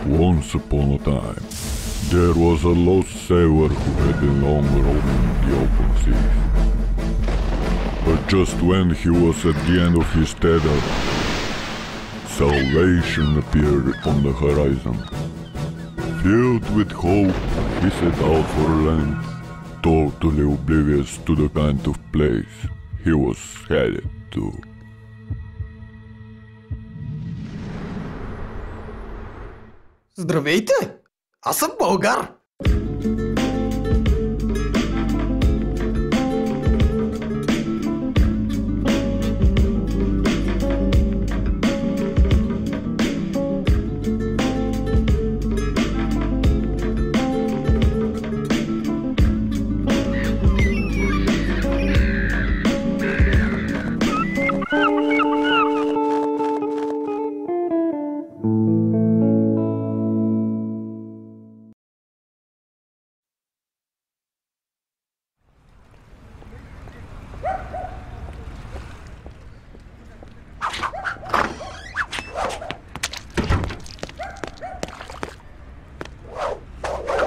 Once upon a time, there was a lost sailor who had been long roaming the open seas. But just when he was at the end of his tether, salvation appeared on the horizon. Filled with hope, he set out for land, totally oblivious to the kind of place he was headed to. Здравейте! Аз съм българ!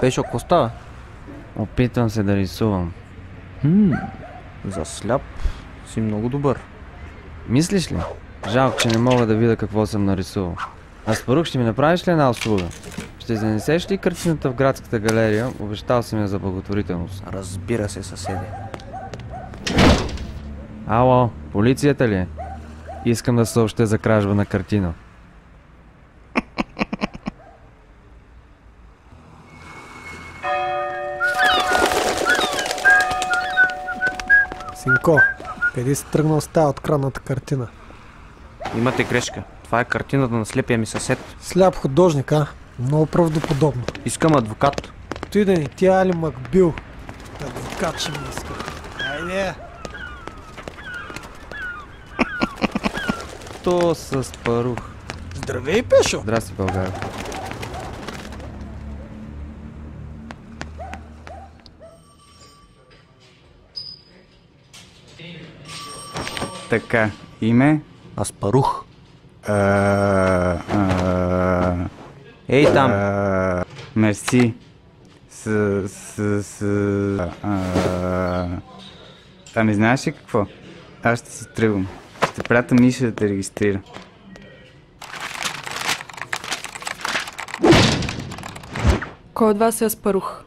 Пешо, какво става? Опитвам се да рисувам. За сляп си много добър. Мислиш ли? Жалко, че не мога да видя какво съм нарисувал. Аспарух, ще ми направиш ли една услуга? Ще занесеш ли картината в градската галерия? Обещал съм я за благотворителност. Разбира се, съседе. Ало, полицията ли е? Искам да съобщя за кражба на картина. Синко, къде си тръгнал с тая открадната картина? Имате грешка. Това е картината на слепия ми съсед. Сляп художник, а? Много правдоподобно. Искам адвокат. Той да не ти Али Макбил. Адвокат ще ми иска. Айде! То с Аспарух. Здравей, Пешо! Здрасти, България. Така, име? Аспарух. Ей там. Мерси. Ами знаеш ли какво? Аз ще си тръгвам. Ще пратя Миша да те регистрира. Кой от вас е Аспарух?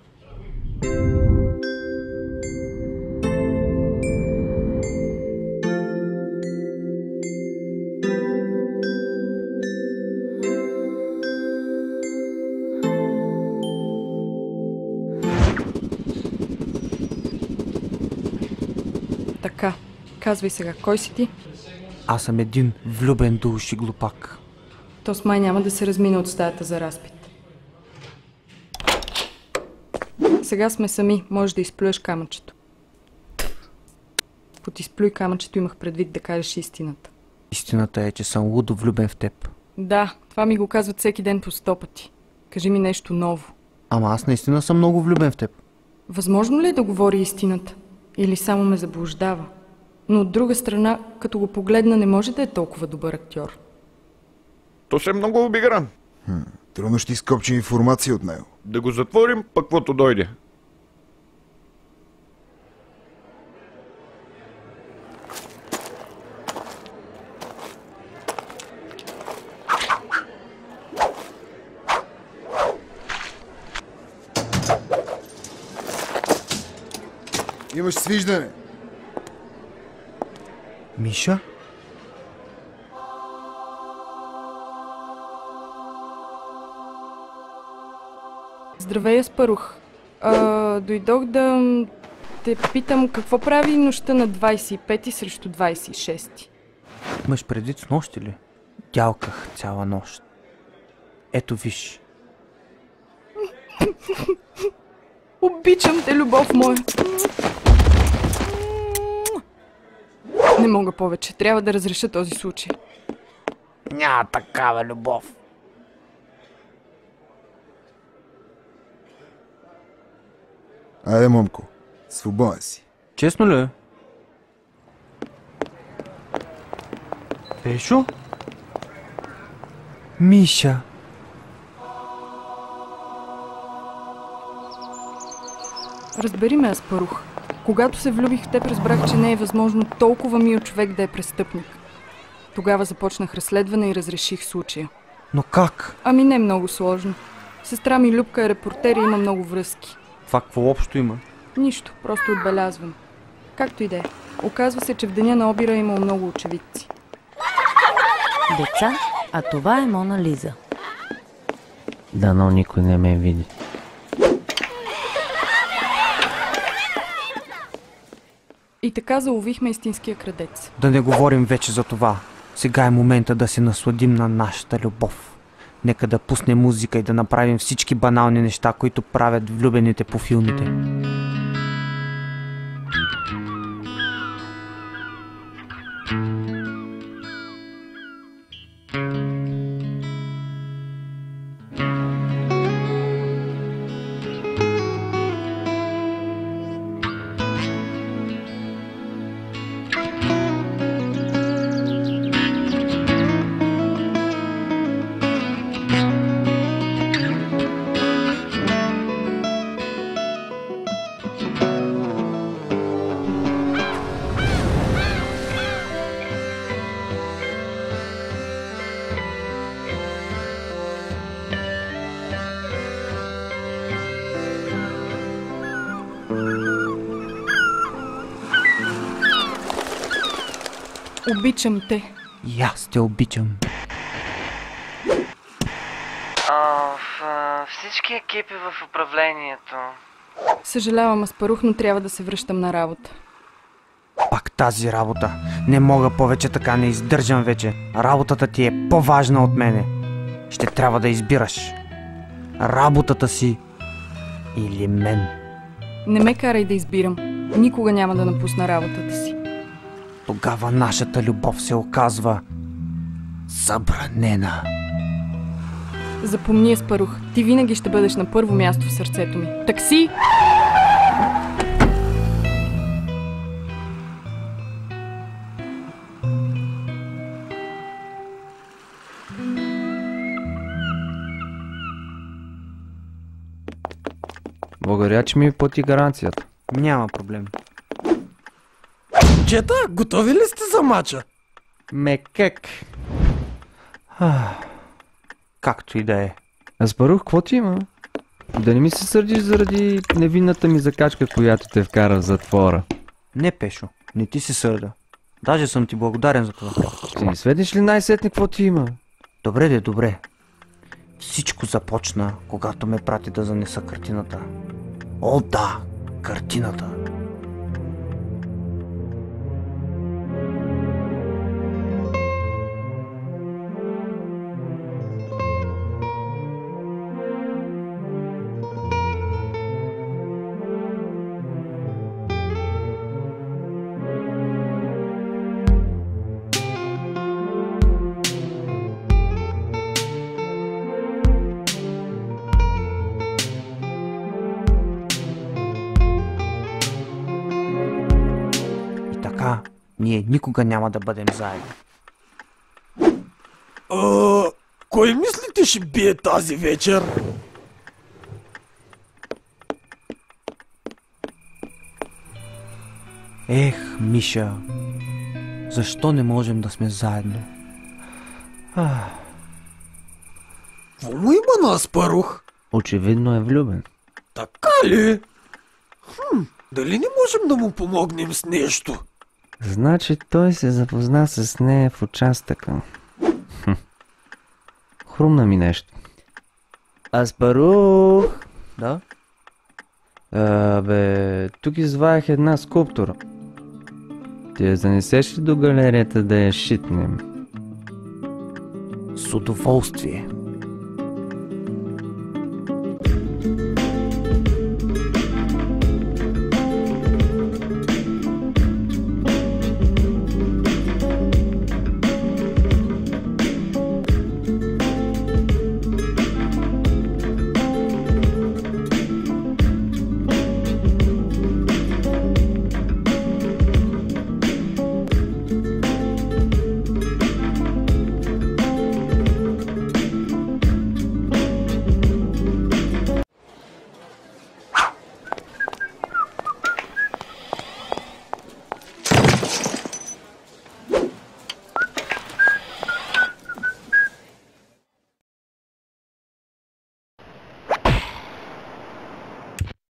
Така, казвай сега, кой си ти? Аз съм един влюбен до уши глупак. То с май няма да се размине от стаята за разпит. Сега сме сами, можеш да изплюеш камъчето. Под изплюй камъчето имах предвид да кажеш истината. Истината е, че съм лудо влюбен в теб. Да, това ми го казват всеки ден по 100 пъти. Кажи ми нещо ново. Ама аз наистина съм много влюбен в теб. Възможно ли е да говори истината? Или само ме заблуждава? Но от друга страна, като го погледна, не може да е толкова добър актьор. То се много обигран. Трудно ще изкопчим информация от него. Да го затворим, пък каквото дойде. Имаш свиждане. Миша? Здравей, Аспарух. Дойдох да те питам какво прави нощта на 25 срещу 26. Имаш предвид с нощи ли? Дялках цяла нощ. Ето виж. Обичам те, любов моя. Не мога повече. Трябва да разреша този случай. Няма такава любов. Айде, момко. Свободен си. Честно ли? Пешо? Миша. Разбери ме, Аспарух. Когато се влюбих в теб, разбрах, че не е възможно толкова мил човек да е престъпник. Тогава започнах разследване и разреших случая. Но как? Ами не много сложно. Сестра ми Любка е репортер и има много връзки. Това какво общо има? Нищо, просто отбелязвам. Както и да е. Оказва се, че в деня на обира е имало много очевидци. Деца, а това е Мона Лиза. Дано никой не ме види. И така заловихме истинския крадец. Да не говорим вече за това. Сега е момента да се насладим на нашата любов. Нека да пуснем музика и да направим всички банални неща, които правят влюбените по филмите. Обичам те. И аз те обичам. Всички екипи в управлението. Съжалявам, Аспарух, но трябва да се връщам на работа. Пак тази работа. Не мога повече така, не издържам вече. Работата ти е по-важна от мене. Ще трябва да избираш. Работата си или мен. Не ме карай да избирам. Никога няма да напусна работата си. Тогава нашата любов се оказва забранена. Запомни, Аспарух, ти винаги ще бъдеш на първо място в сърцето ми. Такси! Благодаря, че ми плати гаранцията. Няма проблем. Чета, готови ли сте за мача? Мекек. Както и да е. Аспарух, какво ти има? Да не ми се сърдиш заради невинната ми закачка, която те вкара в затвора. Не, Пешо, не ти се сърда. Даже съм ти благодарен за това. Ще ни светиш ли най-сетне какво ти има? Добре де, добре. Всичко започна, когато ме прати да занеса картината. О, да, картината. Ние никога няма да бъдем заедно. Кой мислите ще бие тази вечер? Ех, Миша, защо не можем да сме заедно? Какво му има на Аспарух? Очевидно е влюбен. Така ли? Дали не можем да му помогнем с нещо? Значи той се запозна с нея в участъка. Хрумна ми нещо. Аспарух! Да? Тук изваях една скулптура. Ти я занесеш ли до галерията да я шитнем? С удоволствие.